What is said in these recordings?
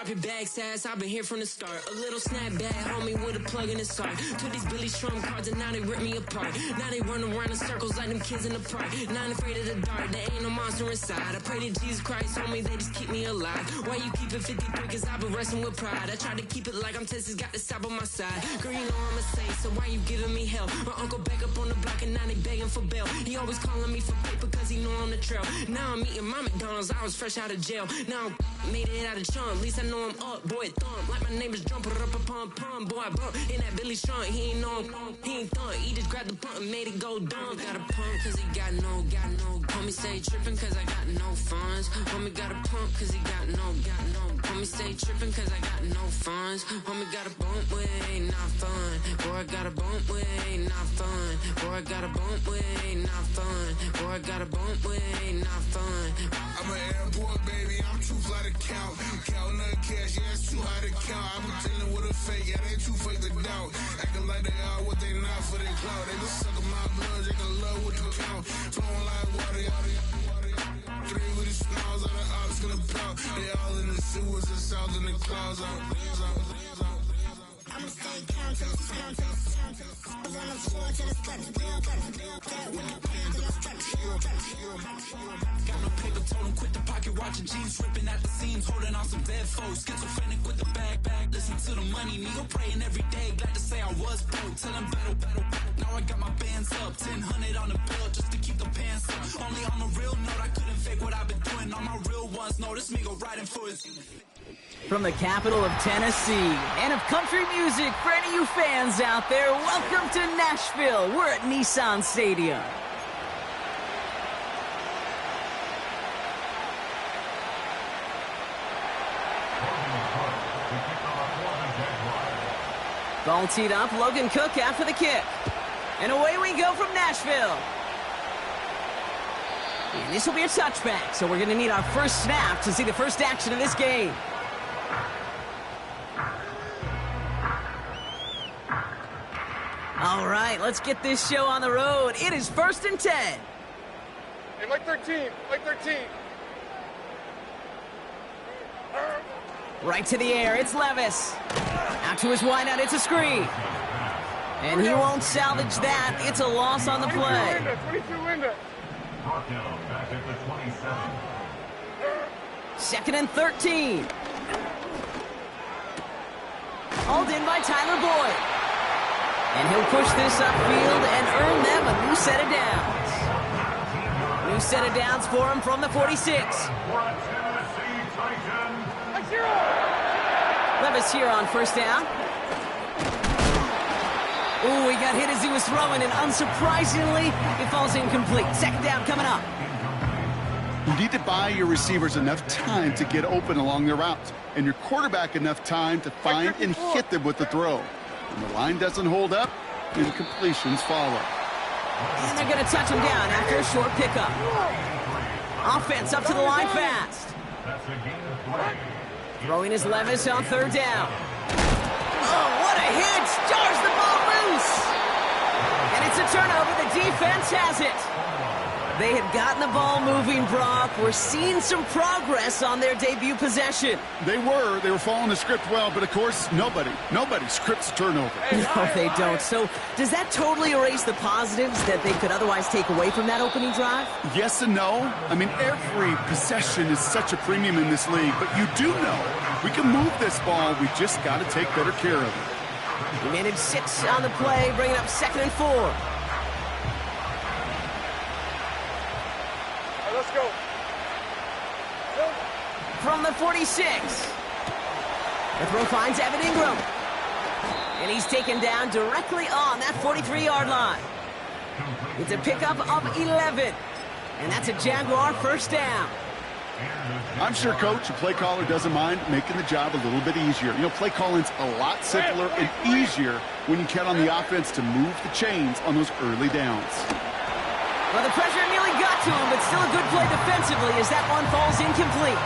Drop your bags ass, I've been here from the start. A little snapback, homie, with a plug in his heart. Took these Billy Strum cards and now they rip me apart. Now they run around in circles like them kids in the park. Not afraid of the dark, there ain't no monster inside. I pray to Jesus Christ, homie, they just keep me alive. Why you keep it 53? Cause I've been wrestling with pride. I try to keep it like I'm Texas, got the stop on my side. Girl, you know I'm a saint, so why you giving me hell? My uncle back up on the block and now they begging for bail. He always calling me for paper cause he know I'm the trail. Now I'm eating my McDonald's, I was fresh out of jail. Now I'm made it out of chunk, at least I know I'm up, boy, thump. Like my name is Jumper up a pump, boy, I bump. In that Billy Strong, he ain't know he ain't thump. He just grabbed the pump and made it go dumb. Got a pump cause he got no. Homie stay tripping cause I got no funds. Homie got a pump cause he got no. Homie stay tripping cause I got no funds. Homie got a bump with ain't not fun. Boy, I got a bump with ain't not fun. Boy, I got a bump with ain't not fun. Boy, I got a bump with ain't not fun. I'm an airport baby, I'm too fly to count. Counting the cash, yeah, it's too high to count. I'm dealing with a fake, yeah, they too fake to doubt. Acting like they are what they not for their clout. They just sucking my blood, they can love what you count. Flowing like water, three with the smiles, all the ops gonna pout. They all in the sewers, the south in the clouds. I'ma stay counting, on the floor to the steps. Got no paper, told him quit the pocket, watching jeans ripping at the seams, holding on some dead foes. Schizophrenic with the bag, listen to the money, nigga praying every day. Glad to say I was broke, tell him battle. Now I got my bands up, 1000 on the bill just to keep the pants up. Only on the real note, I couldn't fake what I've been doing. All my real ones know this nigga riding for his. From the capital of Tennessee and of country music, for any of you fans out there, welcome to Nashville. We're at Nissan Stadium. Ball teed up, Logan Cook after the kick. And away we go from Nashville. And this will be a touchback, so we're going to need our first snap to see the first action of this game. All right, let's get this show on the road. It is 1st and 10. Hey, Mike 13. Right to the air, it's Levis. Out to his wideout, it's a screen. And he won't salvage that. It's a loss on the play. 22 window. Back at the 27. 2nd and 13. Hauled in by Tyler Boyd. And he'll push this upfield and earn them a new set of downs. New set of downs for him from the 46. Levis here on first down. Ooh, he got hit as he was throwing, and unsurprisingly, it falls incomplete. 2nd down coming up. You need to buy your receivers enough time to get open along their routes, and your quarterback enough time to find and hit them with the throw. When the line doesn't hold up, incompletions follow. And they're going to touch him down after a short pickup. Offense up to the line fast. Throwing his Levis on 3rd down. Oh, what a hit! Jars the ball loose! And it's a turnover. The defense has it. They had gotten the ball moving, Brock. We're seeing some progress on their debut possession. They were following the script well, but of course, nobody scripts a turnover. No, they don't. So does that totally erase the positives that they could otherwise take away from that opening drive? Yes and no. I mean, every possession is such a premium in this league, but you do know we can move this ball. We just got to take better care of it. He managed 6 on the play, bringing up 2nd and 4. Let's go. From the 46. The throw finds Evan Ingram. And he's taken down directly on that 43-yard line. It's a pickup of 11. And that's a Jaguar 1st down. I'm sure, Coach, a play caller doesn't mind making the job a little bit easier. You know, play calling's a lot simpler and easier when you count on the offense to move the chains on those early downs. Well, the pressure nearly got to him, but still a good play defensively as that one falls incomplete.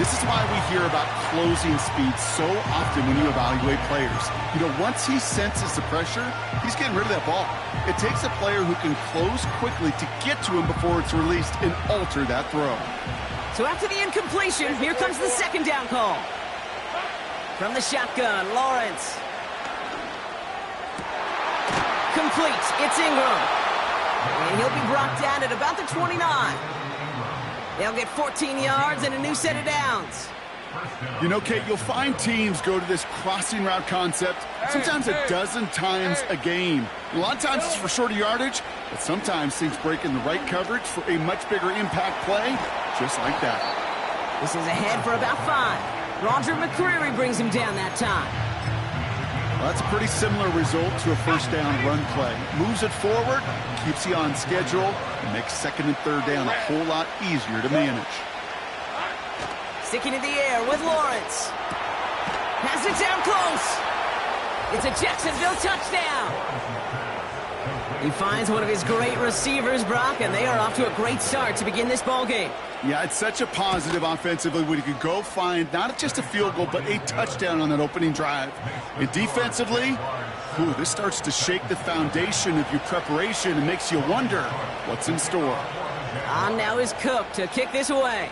This is why we hear about closing speed so often when you evaluate players. You know, once he senses the pressure, he's getting rid of that ball. It takes a player who can close quickly to get to him before it's released and alter that throw. So after the incompletion, here comes the second down call. From the shotgun, Lawrence. Complete. It's Ingram. And he'll be brought down at about the 29. They'll get 14 yards and a new set of downs. You know, Kate, you'll find teams go to this crossing route concept sometimes a dozen times a game. A lot of times it's for shorter yardage, but sometimes things break in the right coverage for a much bigger impact play, just like that. This is ahead for about 5. Roger McCreary brings him down that time. Well, that's a pretty similar result to a first down run play. Moves it forward, keeps you on schedule, and makes second and third down a whole lot easier to manage. Sticking in the air with Lawrence. Has it down close. It's a Jacksonville touchdown. He finds one of his great receivers, Brock, and they are off to a great start to begin this ballgame. Yeah, it's such a positive offensively when you can go find not just a field goal, but a touchdown on that opening drive. And defensively, this starts to shake the foundation of your preparation and makes you wonder what's in store. On now is Cook to kick this away.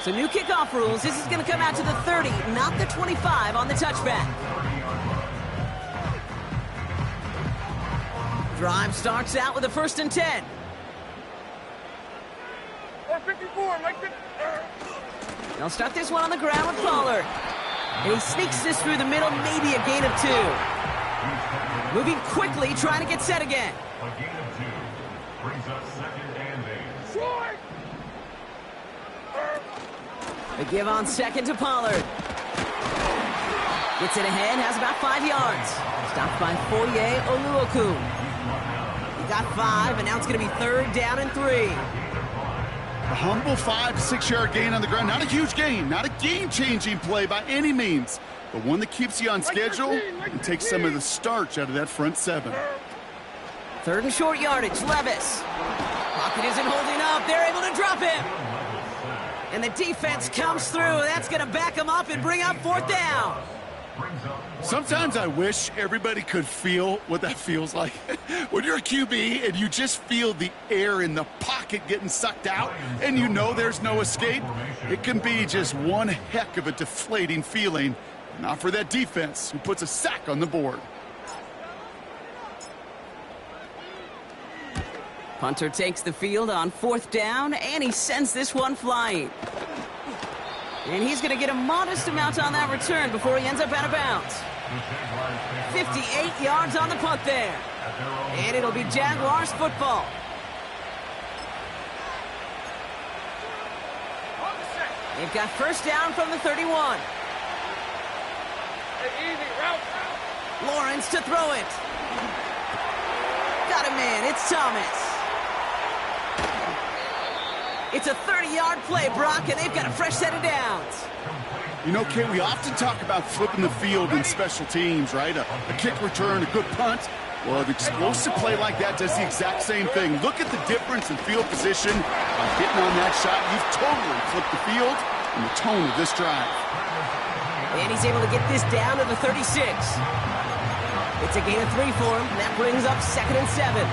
So new kickoff rules. This is going to come out to the 30, not the 25 on the touchback. Drive starts out with a 1st and 10. Or 54, Mike 50. They'll start this one on the ground with Pollard. And he sneaks this through the middle, maybe a gain of 2. Moving quickly, trying to get set again. A gain of 2 brings up 2nd and 8. Short. The give on 2nd to Pollard. Gets it ahead, has about 5 yards. Stopped by Foye Oluokun. He got 5, and now it's going to be 3rd down and 3. A humble 5 to 6 yard gain on the ground. Not a huge gain, not a game-changing play by any means, but one that keeps you on schedule and takes some of the starch out of that front 7. 3rd and short yardage, Levis. Pocket isn't holding up. They're able to drop him. And the defense comes through. That's going to back him up and bring up 4th down. Sometimes I wish everybody could feel what that feels like. When you're a QB and you just feel the air in the pocket getting sucked out and you know there's no escape, it can be just one heck of a deflating feeling. Not for that defense who puts a sack on the board. Punter takes the field on 4th down, and he sends this one flying. And he's going to get a modest amount on that return before he ends up out of bounds. 58 yards on the punt there. And it'll be Jaguars football. They've got 1st down from the 31. Easy, route. Lawrence to throw it. Got a man, it's Thomas. It's a 30-yard play, Brock, and they've got a fresh set of downs. You know, Kate, we often talk about flipping the field in special teams, right? A kick return, a good punt. Well, an explosive play like that does the exact same thing. Look at the difference in field position. By hitting on that shot, you've totally flipped the field and the tone of this drive. And he's able to get this down to the 36. It's a gain of 3 for him, and that brings up 2nd and 7.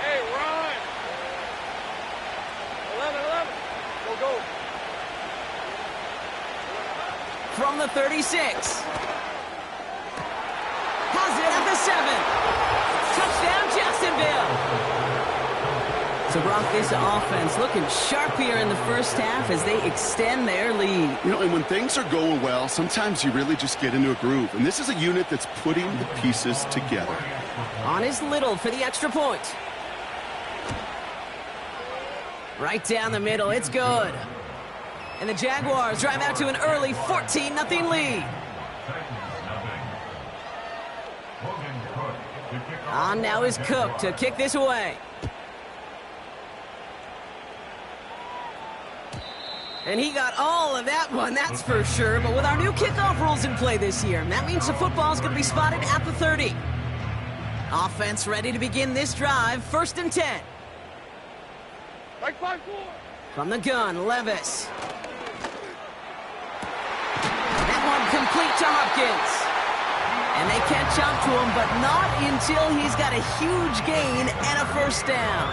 Hey, run. 11. Go. From the 36. Has it at the 7. Touchdown, Jacksonville. So, Brock, this offense looking sharp here in the first half as they extend their lead. You know, and when things are going well, sometimes you really just get into a groove. And this is a unit that's putting the pieces together. On is Little for the extra point. Right down the middle, it's good. And the Jaguars drive out to an early 14-0 lead. On now is Cook to kick this away. And he got all of that one, that's for sure. But with our new kickoff rules in play this year, that means the football's going to be spotted at the 30. Offense ready to begin this drive, 1st and 10. Like 5-4. From the gun, Levis. That one complete to Hopkins. And they catch up to him, but not until he's got a huge gain and a first down.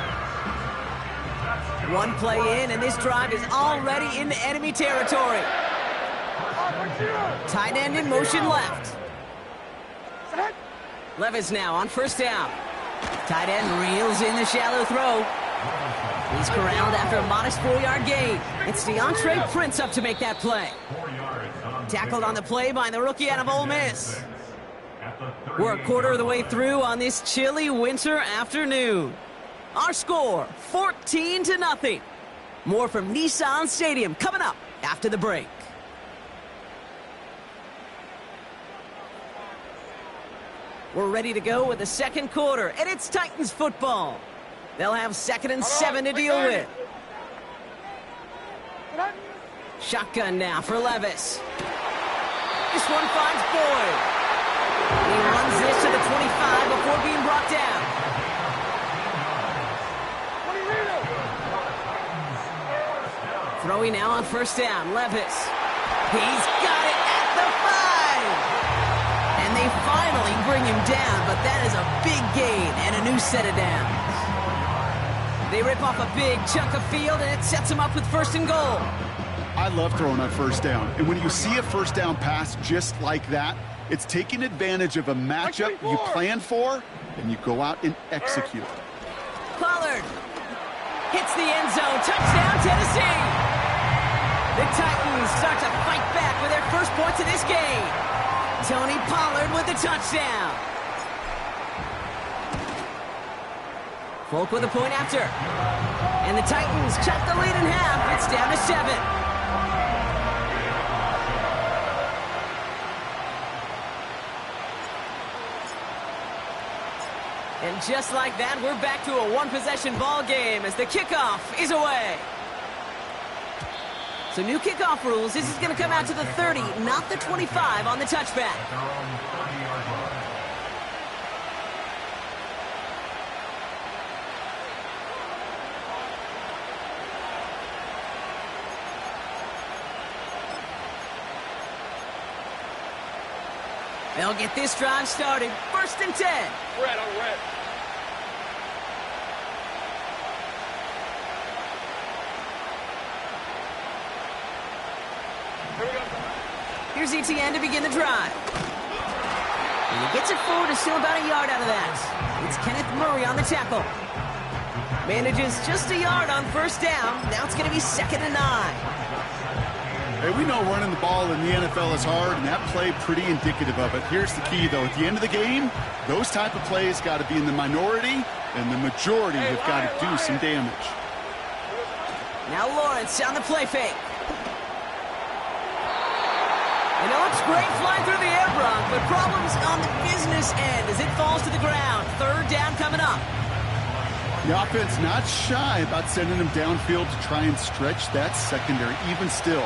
One play in, and this drive is already into enemy territory. Tight end in motion left. Levis now on first down. Tight end reels in the shallow throw. He's corralled after a modest 4-yard gain. It's DeAndre Prince up to make that play. Tackled on the play by the rookie out of Ole Miss. We're a quarter of the way through on this chilly winter afternoon. Our score, 14-0. More from Nissan Stadium coming up after the break. We're ready to go with the second quarter, and it's Titans football. They'll have 2nd and 7 to deal with. Shotgun now for Levis. This one finds Boyd. He runs this to the 25 before being brought down. Throwing now on first down, Levis. He's got it at the 5. And they finally bring him down, but that is a big gain and a new set of downs. They rip off a big chunk of field, and it sets them up with 1st and goal. I love throwing on first down. And when you see a first down pass just like that, it's taking advantage of a matchup you plan for, and you go out and execute. Pollard hits the end zone. Touchdown, Tennessee. The Titans start to fight back with their first points of this game. Tony Pollard with the touchdown. Folk with a point after. And the Titans cut the lead in half. It's down to 7. And just like that, we're back to a one-possession ball game as the kickoff is away. So new kickoff rules. This is going to come out to the 30, not the 25 on the touchback. They'll get this drive started. 1st and 10. Red on red. Here we go. Here's ETN to begin the drive. And he gets it forward to still about a yard out of that. It's Kenneth Murray on the tackle. Manages just a yard on first down. Now it's going to be 2nd and 9. Hey, we know running the ball in the NFL is hard, and that play pretty indicative of it. Here's the key, though. At the end of the game, those type of plays got to be in the minority, and the majority have got to do some damage. Now Lawrence on the play fake. And it looks great flying through the air, Brock, but problems on the business end as it falls to the ground. 3rd down coming up. The offense not shy about sending them downfield to try and stretch that secondary. Even still,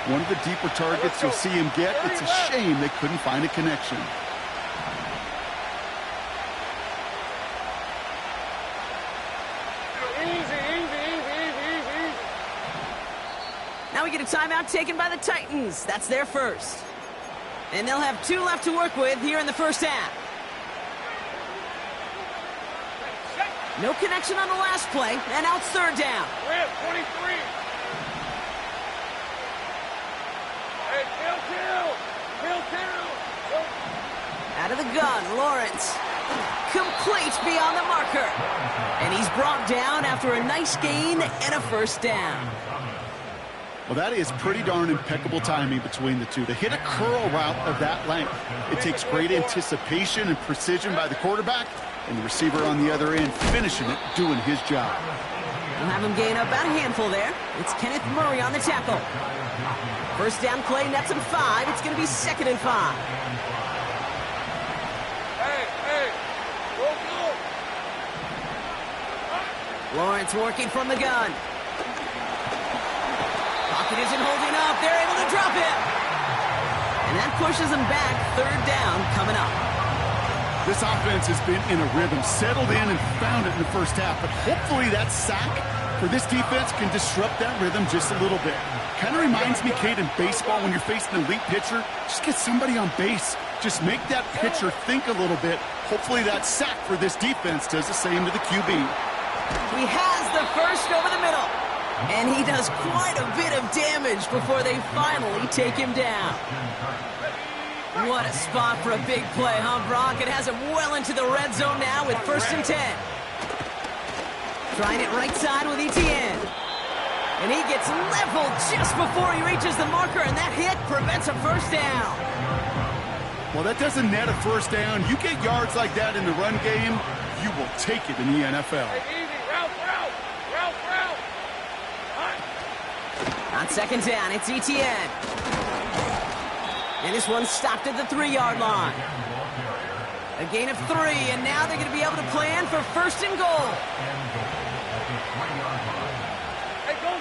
one of the deeper targets you'll see him get. It's a shame they couldn't find a connection. Now we get a timeout taken by the Titans. That's their first. And they'll have 2 left to work with here in the first half. No connection on the last play, and out 3rd down. Red 23. Hey, kill. Out of the gun, Lawrence. Complete beyond the marker. And he's brought down after a nice gain and a first down. Well, that is pretty darn impeccable timing between the two. To hit a curl route of that length, it takes great anticipation and precision by the quarterback, and the receiver on the other end finishing it, doing his job. We'll have him gain about a handful there. It's Kenneth Murray on the tackle. First down play, nets him 5. It's going to be 2nd and 5. Hey, go. Lawrence working from the gun. Pocket isn't holding up. They're able to drop it. And that pushes them back. 3rd down coming up. This offense has been in a rhythm, settled in and found it in the first half. But hopefully that sack for this defense can disrupt that rhythm just a little bit. Kind of reminds me, Kate, in baseball when you're facing an elite pitcher, just get somebody on base. Just make that pitcher think a little bit. Hopefully that sack for this defense does the same to the QB. He has the first over the middle. And he does quite a bit of damage before they finally take him down. What a spot for a big play, huh, Brock? It has him well into the red zone now with 1st and 10. Trying it right side with Etienne. And he gets leveled just before he reaches the marker, and that hit prevents a first down. Well, that doesn't net a first down. You get yards like that in the run game, you will take it in the NFL. Hey, easy. Route. On 2nd down, it's Etienne. And this one stopped at the 3-yard line. A gain of 3, and now they're going to be able to plan for 1st and goal. Hey, go.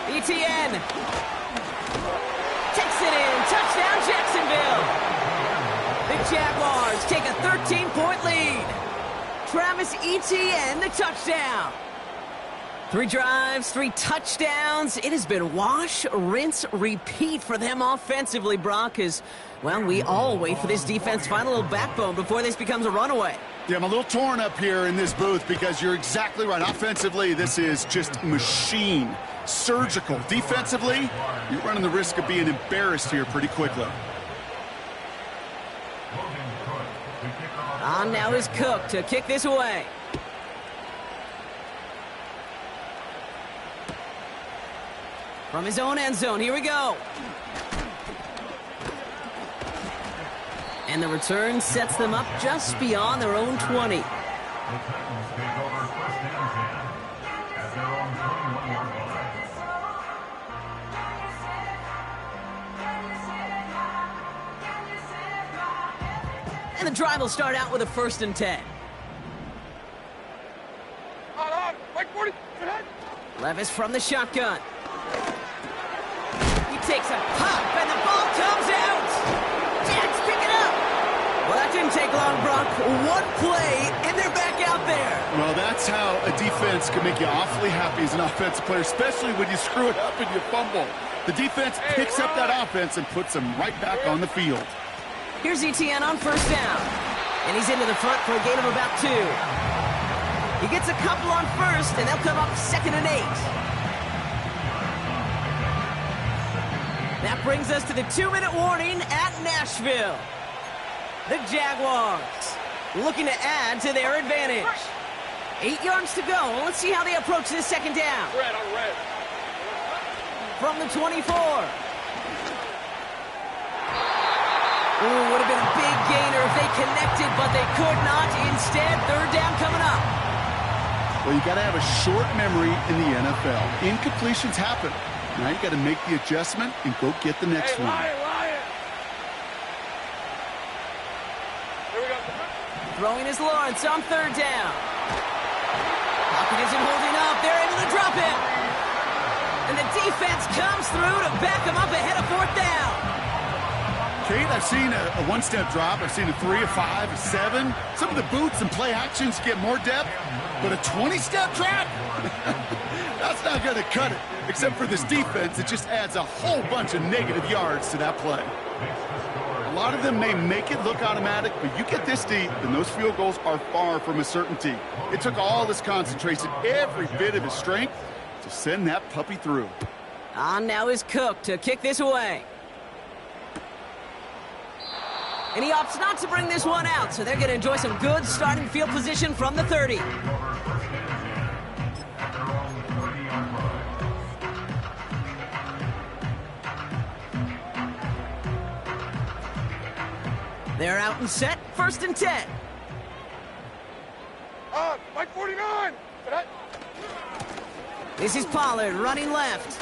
Etienne takes it in. Touchdown, Jacksonville. The Jaguars take a 13-point lead. Travis Etienne, the touchdown. 3 drives, 3 touchdowns. It has been wash, rinse, repeat for them offensively, Brock, as, well, we all wait for this defense to find a little backbone before this becomes a runaway. Yeah, I'm a little torn up here in this booth because you're exactly right. Offensively, this is just machine. Surgical. Defensively, you're running the risk of being embarrassed here pretty quickly. On now is Cook to kick this away. From his own end zone, here we go. And the return sets them up just beyond their own 20. The Titans take over 1st and 10 at their own 21-yard line. And the drive will start out with a 1st and 10. On. Mike 40. Levis from the shotgun. He takes a pop, and the ball comes out. Jacks pick it up. Well, that didn't take long, Brock. 1 play, and they're back out there. Well, that's how a defense can make you awfully happy as an offensive player, especially when you screw it up and you fumble. The defense picks up that offense and puts them right back on the field. Here's Etienne on 1st down. And he's into the front for a gain of about 2. He gets a couple on 1st, and they'll come up 2nd and 8. That brings us to the 2-minute warning at Nashville. The Jaguars looking to add to their advantage. 8 yards to go. Let's see how they approach this 2nd down. Red on red. From the 24. Ooh, would have been a big gainer if they connected, but they could not. Instead, 3rd down coming up. Well, you got to have a short memory in the NFL. Incompletions happen. Now you got to make the adjustment and go get the next one. Lion. Here we go. Throwing is Lawrence on 3rd down. Pocket isn't holding up. They're able to drop him. And the defense comes through to back him up ahead of 4th down. Kate, I've seen a 1-step drop. I've seen a 3, a 5, a 7. Some of the boots and play actions get more depth, but a 20-step drop? That's not going to cut it. Except for this defense, it just adds a whole bunch of negative yards to that play. A lot of them may make it look automatic, but you get this deep, and those field goals are far from a certainty. It took all his concentration, every bit of his strength, to send that puppy through. On now is Cook to kick this away. And he opts not to bring this one out, so they're going to enjoy some good starting field position from the 30. They're out and set, 1st and 10. Mike 49. This is Pollard running left.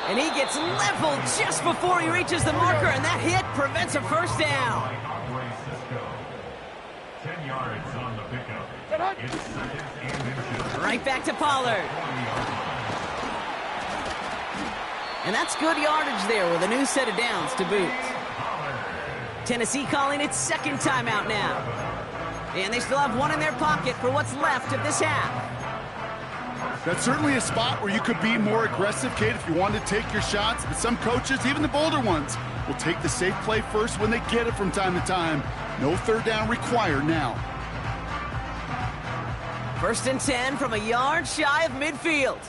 And he gets leveled just before he reaches the marker, and that hit prevents a 1st down. 10 yards on the pickup. It's 2nd and inches. Right back to Pollard. And that's good yardage there with a new set of downs to boot. Tennessee calling its 2nd timeout now. And they still have 1 in their pocket for what's left of this half. That's certainly a spot where you could be more aggressive, kid, if you want to take your shots. But some coaches, even the bolder ones, will take the safe play first when they get it from time to time. No third down required now. 1st and 10 from a yard shy of midfield.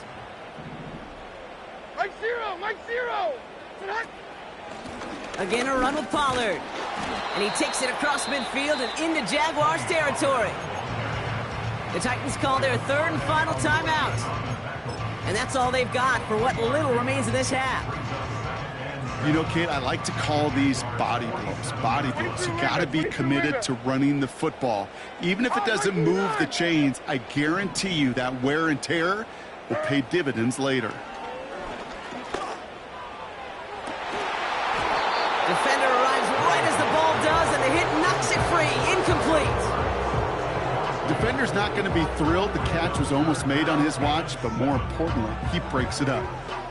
Mike zero! Mike zero! Again, a run with Pollard. And he takes it across midfield and into Jaguars territory. The Titans call their 3rd and final timeout. And that's all they've got for what little remains of this half. You know, kid, I like to call these body blows. Body blows. You got to be committed to running the football. Even if it doesn't move the chains, I guarantee you that wear and tear will pay dividends later. Defender arrives right as the ball does, and the hit knocks it free. Incomplete. Defender's not going to be thrilled the catch was almost made on his watch, but more importantly, he breaks it up.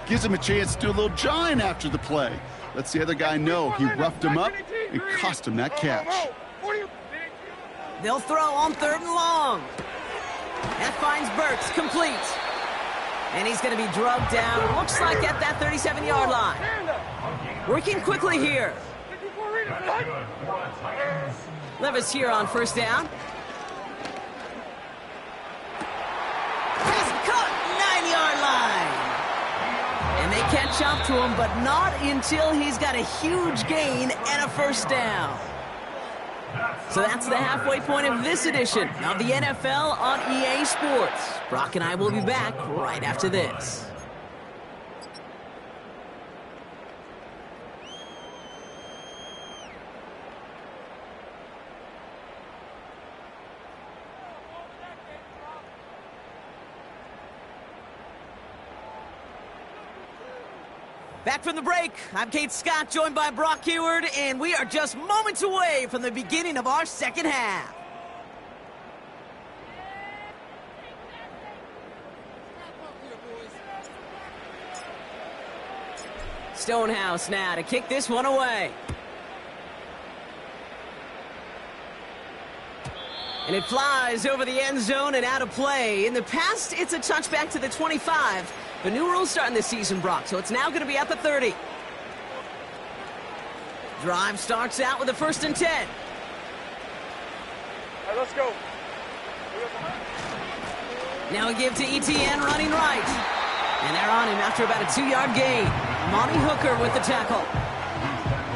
Gives him a chance to do a little jawing after the play. Lets the other guy know he roughed him up and cost him that catch. They'll throw on 3rd and long. That finds Burks, complete. And he's going to be drugged down, looks like at that 37-yard line. Working quickly here. Levis here on 1st down. Pass caught, 9-yard line. And they catch up to him, but not until he's got a huge gain and a 1st down. So that's the halfway point of this edition of the NFL on EA Sports. Brock and I will be back right after this. Back from the break, I'm Kate Scott, joined by Brock Heward, and we are just moments away from the beginning of our 2nd half. Stonehouse now to kick this one away. And it flies over the end zone and out of play. In the past, it's a touchback to the 25. The new rules starting this season, Brock, so it's now going to be at the 30. Drive starts out with a 1st and 10. All right, let's go. Now a give to ETN running right. And they're on him after about a 2-yard gain. Monty Hooker with the tackle.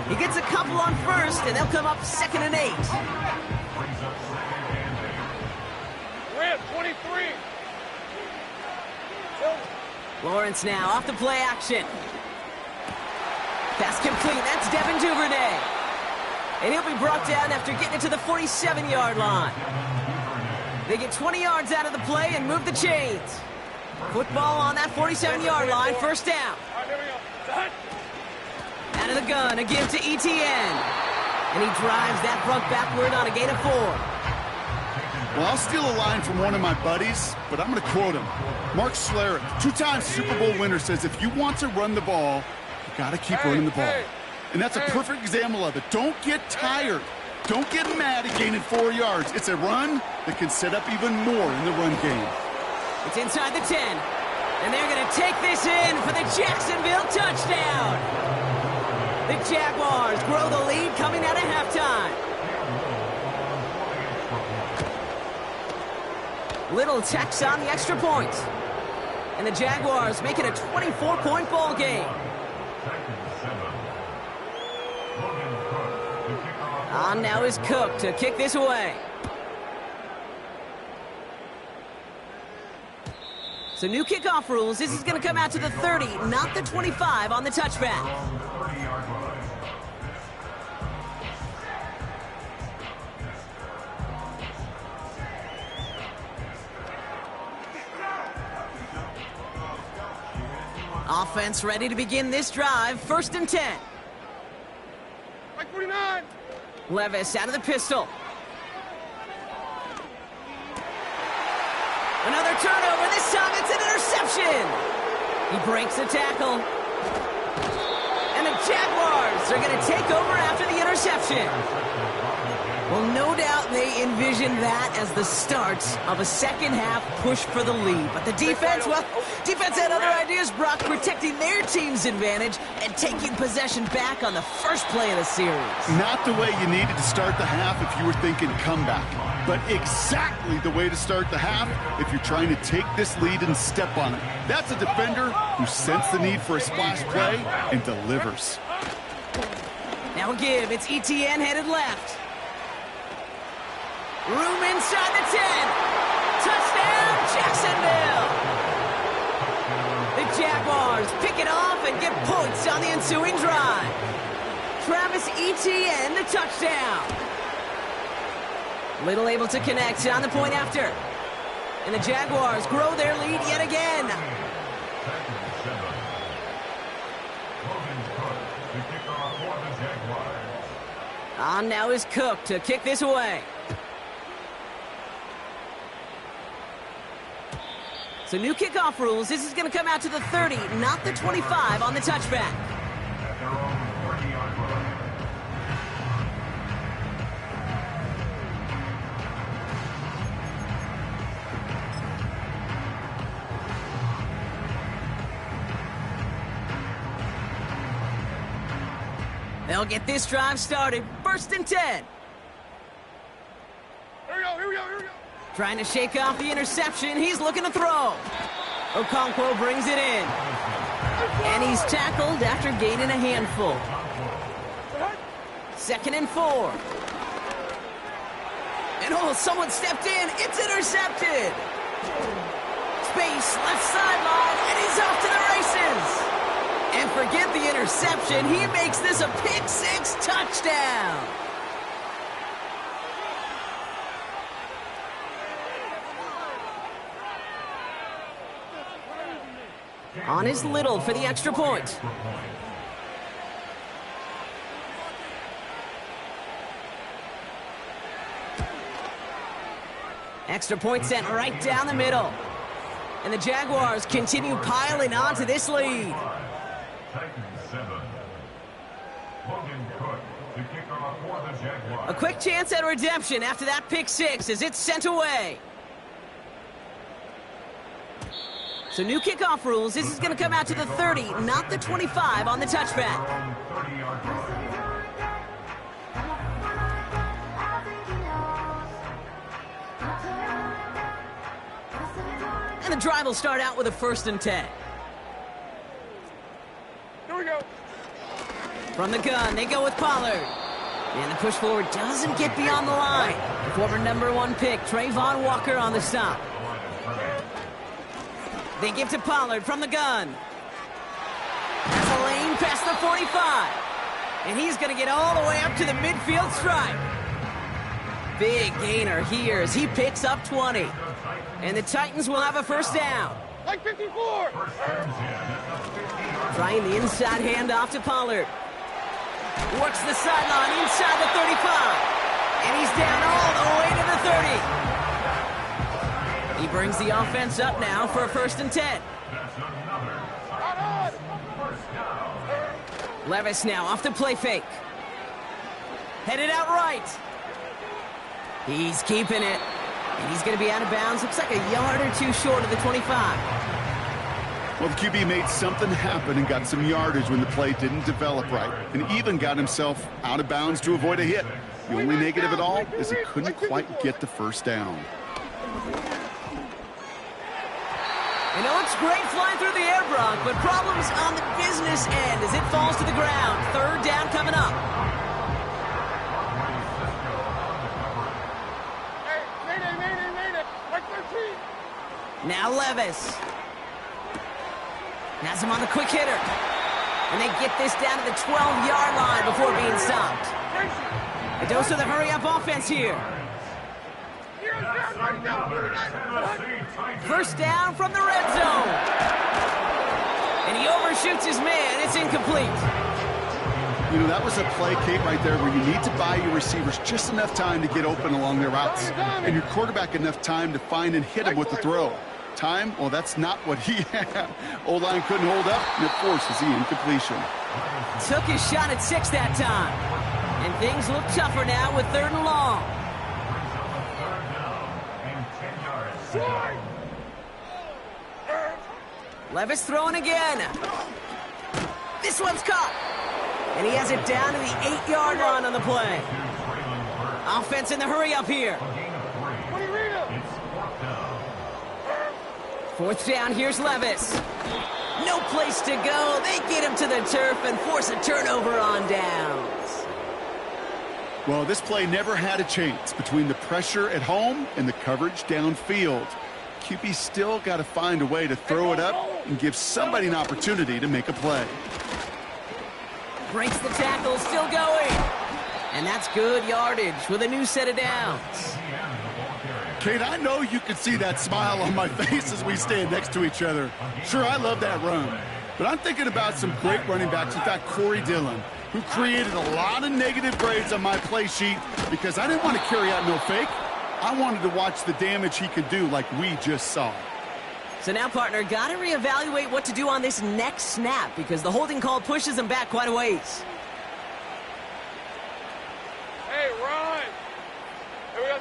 He gets a couple on 1st, and they'll come up 2nd and 8. We're at 23. Lawrence now off the play action. Pass complete. That's Devin Duvernay. And he'll be brought down after getting it to the 47-yard line. They get 20 yards out of the play and move the chains. Football on that 47-yard line. 1st down. All right, here we go. Out of the gun, a give to ETN. And he drives that front backward on a gain of 4. Well, I'll steal a line from one of my buddies, but I'm going to quote him. Mark Schlereth, 2-time Super Bowl winner, says if you want to run the ball, you got to keep running the ball. And that's a perfect example of it. Don't get tired. Don't get mad at gaining 4 yards. It's a run that can set up even more in the run game. It's inside the 10. And they're going to take this in for the Jacksonville touchdown. The Jaguars grow the lead coming out of halftime. Little tacks on the extra point. And the Jaguars make it a 24-point ball game. On now is Cook to kick this away. So new kickoff rules. This is going to come out to the 30, not the 25 on the touchback. Offense ready to begin this drive. 1st and 10. Mike 49. Levis out of the pistol. Another turnover. This time it's an interception. He breaks the tackle. And the Jaguars are going to take over after the interception. Well, no doubt they envision that as the start of a second-half push for the lead. But the defense, well, defense had other ideas, Brock, protecting their team's advantage and taking possession back on the first play of the series. Not the way you needed to start the half if you were thinking comeback, but exactly the way to start the half if you're trying to take this lead and step on it. That's a defender who sensed the need for a splash play and delivers. Now a give. It's ETN headed left. Room inside the 10. Touchdown, Jacksonville. The Jaguars pick it off and get points on the ensuing drive. Travis Etienne, the touchdown. Little able to connect on the point after. And the Jaguars grow their lead yet again. On now is Cook to kick this away. So new kickoff rules. This is going to come out to the 30, not the 25 on the touchback. They'll get this drive started. 1st and 10. Here we go, here we go, here we go. Trying to shake off the interception. He's looking to throw. Okonkwo brings it in. And he's tackled after gaining a handful. 2nd and 4. And oh, someone stepped in. It's intercepted. Space, left sideline, and he's off to the races. And forget the interception. He makes this a pick-6 touchdown. On is Little for the extra point. Extra point sent right down the middle. And the Jaguars continue piling on to this lead. A quick chance at redemption after that pick-6 as it's sent away. So new kickoff rules. This is going to come out to the 30, not the 25 on the touchback. And the drive will start out with a 1st and 10. Here we go. From the gun, they go with Pollard. And the push forward doesn't get beyond the line. The former #1 pick, Trayvon Walker on the stop. They give to Pollard from the gun. Has a lane past the 45. And he's going to get all the way up to the midfield stripe. Big gainer here as he picks up 20. And the Titans will have a 1st down. Like 54. Trying the inside handoff to Pollard. Works the sideline inside the 35. And he's down all the way to the 30. He brings the offense up now for a 1st and 10. Levis now off the play fake. Headed out right. He's keeping it. And he's going to be out of bounds. Looks like a yard or two short of the 25. Well, the QB made something happen and got some yardage when the play didn't develop right, and even got himself out of bounds to avoid a hit. The only negative at all is he couldn't quite get the 1st down. You know, it's great flying through the air, Brock, but problems on the business end as it falls to the ground. 3rd down coming up. Hey, made it. Like 13. Now Levis. Has him on the quick hitter. And they get this down to the 12-yard line before being stopped. A dose of the hurry-up offense here. 1st down from the red zone. And he overshoots his man. It's incomplete. You know, that was a play, Kate, right there where you need to buy your receivers just enough time to get open along their routes. And your quarterback enough time to find and hit him with the throw. Time? Well, that's not what he had. O-line couldn't hold up, and it forces the incompletion. Took his shot at 6 that time. And Things look tougher now with 3rd and long. Levis throwing again. This one's caught. And he has it down to the 8-yard line on the play. Offense in the hurry up here. 4th down, here's Levis. No place to go. They get him to the turf and force a turnover on downs. Well, this play never had a chance between the pressure at home and the coverage downfield. QB still got to find a way to throw it up and give somebody an opportunity to make a play. Breaks the tackle, still going. And that's good yardage with a new set of downs. Kate, I know you can see that smile on my face as we stand next to each other. Sure, I love that run. But I'm thinking about some great running backs. In fact, Corey Dillon, who created a lot of negative grades on my play sheet because I didn't want to carry out no fake. I wanted to watch the damage he could do like we just saw. So now, partner, got to reevaluate what to do on this next snap because the holding call pushes him back quite a ways. Hey, run! Here we go.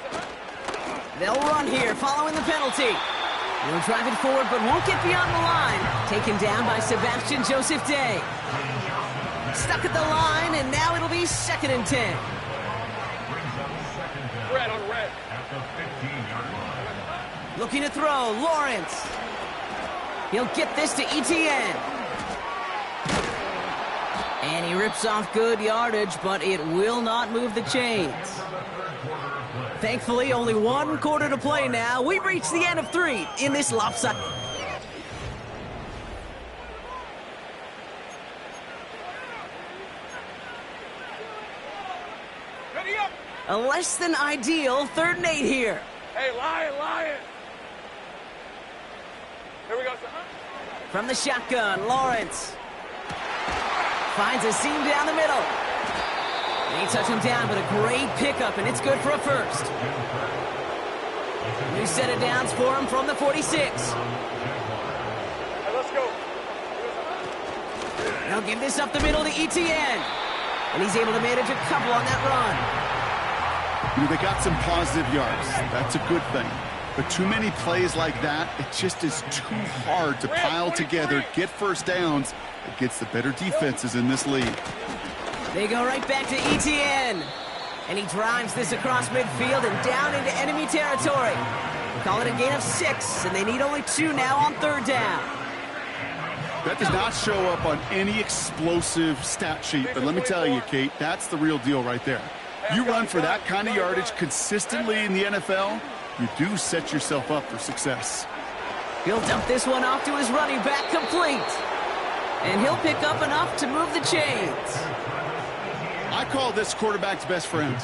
They'll run here following the penalty. He'll drive it forward but won't get beyond the line. Taken down by Sebastian Joseph Day. Stuck at the line, and now it'll be 2nd and 10. Red on red. Looking to throw, Lawrence. He'll get this to Etienne. And he rips off good yardage, but it will not move the chains. Thankfully, only 1 quarter to play now. We've reached the end of 3 in this lopsided. Ready up! A less than ideal 3rd and 8 here. Hey, Lion! Here we go, son. From the shotgun, Lawrence. Finds a seam down the middle. They touch him down, but a great pickup, and it's good for a 1st. New set of downs for him from the 46. Hey, let's go. They'll give this up the middle to Etienne. And he's able to manage a couple on that run. They got some positive yards. That's a good thing. But too many plays like that, it just is too hard to pile together, get 1st downs against the better defenses in this league. They go right back to Etienne. And he drives this across midfield and down into enemy territory. Call it a gain of 6, and they need only 2 now on 3rd down. That does not show up on any explosive stat sheet, but let me tell you, Kate, that's the real deal right there. You run for that kind of yardage consistently in the NFL, you do set yourself up for success. He'll dump this one off to his running back, complete. And he'll pick up enough to move the chains. I call this quarterback's best friend.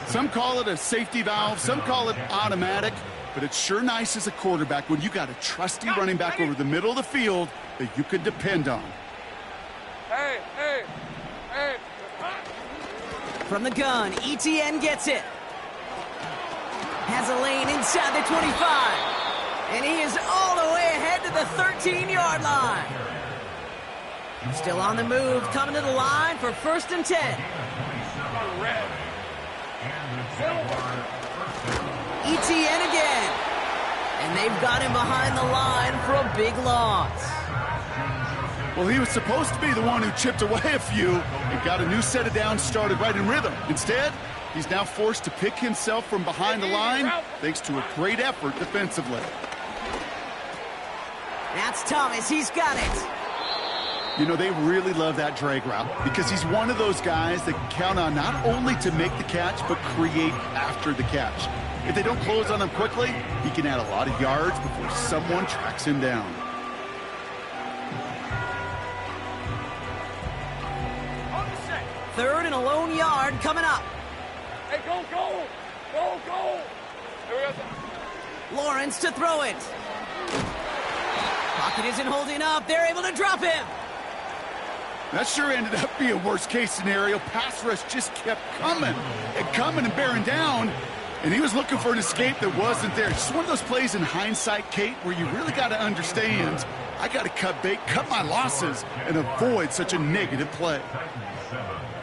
Some call it a safety valve, some call it automatic, but it's sure nice as a quarterback when you got a trusty running back over the middle of the field that you can depend on. Hey! From the gun, Etienne gets it. Has a lane inside the 25. And he is all the way ahead to the 13-yard line. Still on the move, coming to the line for 1st and 10. Etienne again. And they've got him behind the line for a big loss. Well, he was supposed to be the one who chipped away a few and got a new set of downs started right in rhythm. Instead, he's now forced to pick himself from behind the line thanks to a great effort defensively. That's Thomas. He's got it. You know, they really love that drag route because he's one of those guys that can count on not only to make the catch, but create after the catch. If they don't close on him quickly, he can add a lot of yards before someone tracks him down. Third and a lone yard coming up. Hey, go! Here we go. Lawrence to throw it. Pocket isn't holding up. They're able to drop him. That sure ended up being worst-case scenario. Pass rush just kept coming and bearing down, and he was looking for an escape that wasn't there. Just one of those plays in hindsight, Kate, where you really got to understand, I got to cut bait, cut my losses, and avoid such a negative play.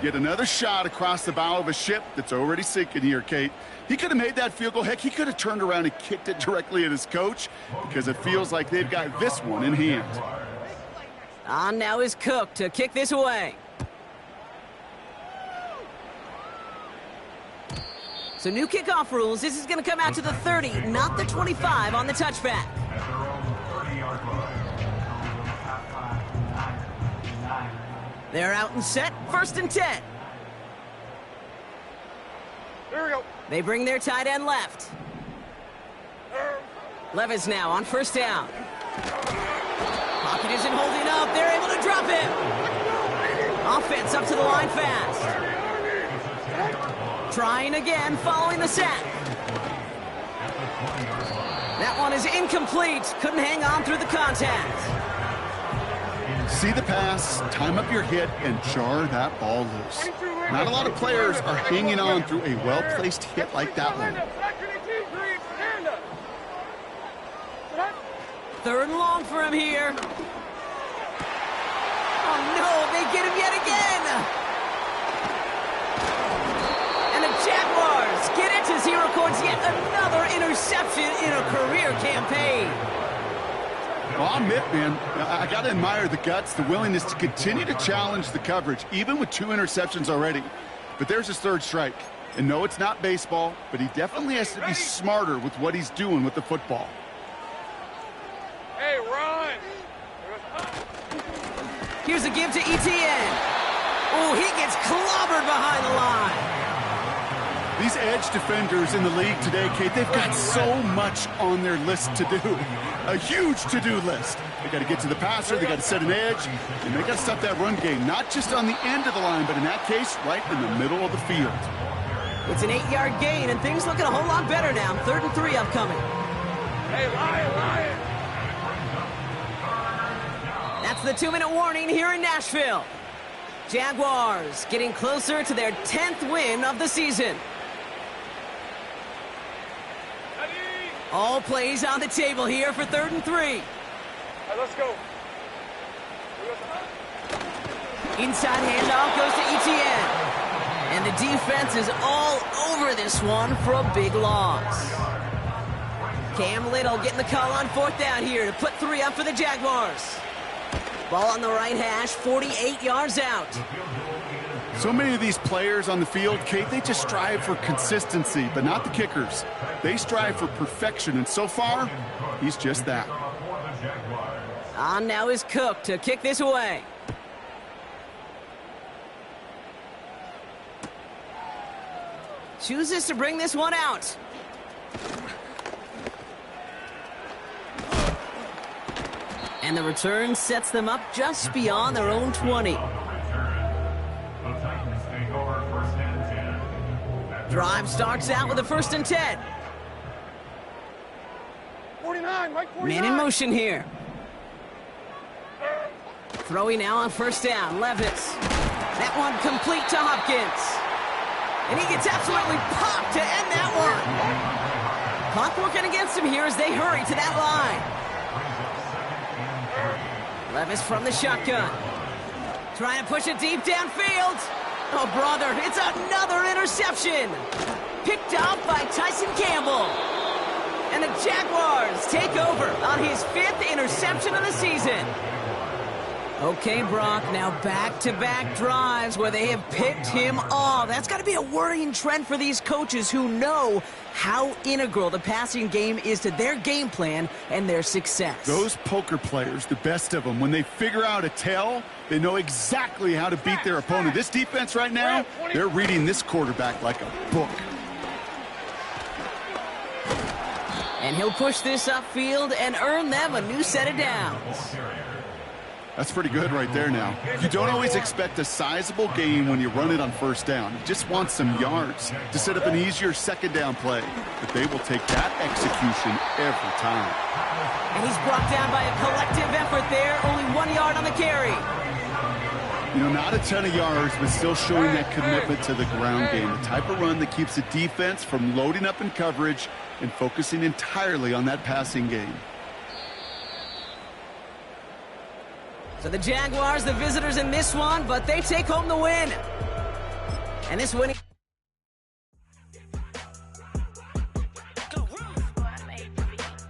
Yet another shot across the bow of a ship that's already sinking here, Kate. He could have made that field goal. Heck, he could have turned around and kicked it directly at his coach because it feels like they've got this one in hand. On now is Cook to kick this away. So new kickoff rules. This is going to come out to the 30, not the 25 on the touchback. They're out and set. 1st and 10. Here we go. They bring their tight end left. Levis now on 1st down. Pocket isn't holding up. They're able to drop him. Offense up to the line fast. Trying again, following the sack. That one is incomplete. Couldn't hang on through the contact. See the pass, time up your hit, and jar that ball loose. Not a lot of players are hanging on through a well-placed hit like that one. 3rd and long for him here. Oh no, they get him yet again. And the Jaguars get it as he records yet another interception in a career campaign. Well, I'll admit, man, I got to admire the guts, the willingness to continue to challenge the coverage, even with 2 interceptions already. But there's his 3rd strike. And no, it's not baseball, but he definitely has to be smarter with what he's doing with the football. Hey, run! Here's a give to Etienne. Oh, he gets clobbered behind the line. These edge defenders in the league today, Kate, they've got so much on their list to do. A huge to-do list. They got to get to the passer, they got to set an edge, and they got to stop that run game, not just on the end of the line, but in that case, right in the middle of the field. It's an 8-yard gain, and things looking a whole lot better now. 3rd and 3 upcoming. Hey, Lion! That's the 2-minute warning here in Nashville. Jaguars getting closer to their 10th win of the season. All plays on the table here for 3rd and 3. Hey, let's go. Inside handoff goes to Etienne. And the defense is all over this one for a big loss. Cam Little getting the call on 4th down here to put 3 up for the Jaguars. Ball on the right hash, 48 yards out. So many of these players on the field, Kate, they just strive for consistency, but not the kickers. They strive for perfection, and so far, he's just that. On now is Cook to kick this away. Chooses to bring this one out. And the return sets them up just beyond their own 20. Drive starts out with a 1st and 10. 49, Mike 49. Man in motion here. Throwing now on 1st down. Levis. That one complete to Hopkins. And he gets absolutely popped to end that one. Clock working against him here as they hurry to that line. Levis from the shotgun. Trying to push it deep downfield. Oh, brother, it's another interception. Picked off by Tyson Campbell. And the Jaguars take over on his 5th interception of the season. Okay, Brock, now back-to-back drives where they have picked him off. That's got to be a worrying trend for these coaches who know how integral the passing game is to their game plan and their success. Those poker players, the best of them, when they figure out a tell, they know exactly how to beat their opponent. This defense right now, they're reading this quarterback like a book. And he'll push this upfield and earn them a new set of downs. That's pretty good right there now. You don't always expect a sizable gain when you run it on 1st down. You just want some yards to set up an easier 2nd down play. But they will take that execution every time. And he's brought down by a collective effort there. Only 1 yard on the carry. You know, not a ton of yards, but still showing that commitment to the ground game. The type of run that keeps the defense from loading up in coverage and focusing entirely on that passing game. So the Jaguars, the visitors in this one, but they take home the win. And this winning...